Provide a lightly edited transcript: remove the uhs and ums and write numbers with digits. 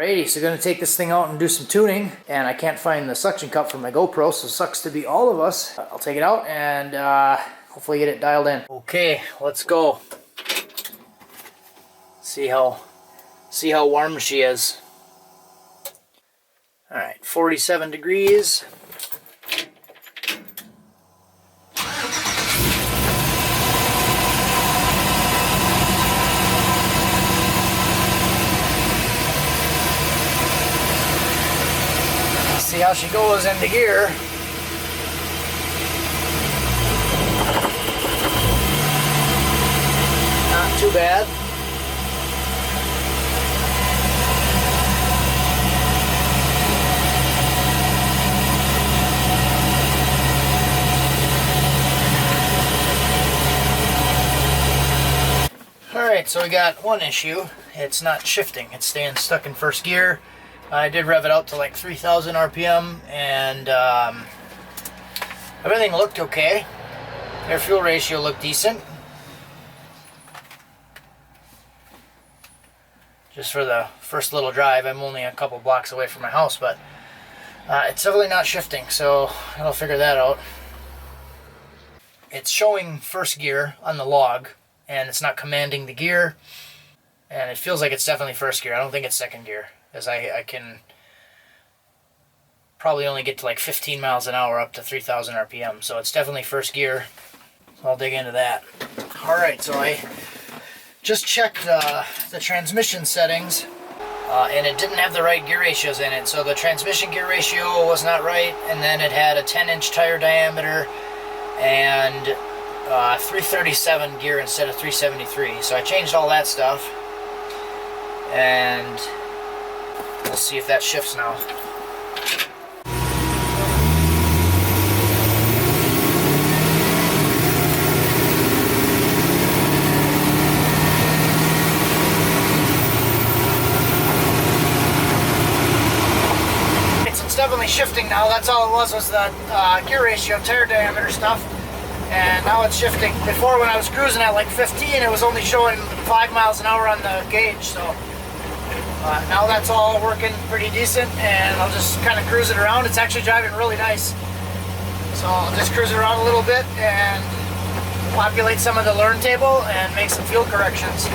Alrighty, so gonna take this thing out and do some tuning, and I can't find the suction cup for my GoPro, so sucks to be all of us. I'll take it out and hopefully get it dialed in. Okay, let's go. See how warm she is. Alright, 47 degrees. See how she goes into gear. Not too bad. Alright, so we got one issue. It's not shifting. It's staying stuck in first gear. I did rev it out to like 3,000 RPM, and everything looked okay. Air-fuel ratio looked decent. Just for the first little drive, I'm only a couple blocks away from my house, but it's definitely not shifting, so I'll figure that out. It's showing first gear on the log, and it's not commanding the gear, and it feels like it's definitely first gear. I don't think it's second gear, as I can probably only get to like 15 miles an hour up to 3,000 RPM, so it's definitely first gear. So I'll dig into that. Alright, so I just checked the transmission settings, and it didn't have the right gear ratios in it. So the transmission gear ratio was not right, and then it had a 10-inch tire diameter and 337 gear instead of 373. So I changed all that stuff, and we'll see if that shifts now. It's definitely shifting now. That's all it was the gear ratio, tire diameter stuff. And now it's shifting. Before, when I was cruising at like 15, it was only showing 5 miles an hour on the gauge. So now that's all working pretty decent, and I'll just kind of cruise it around. It's actually driving really nice. So I'll just cruise it around a little bit and populate some of the learn table and make some fuel corrections.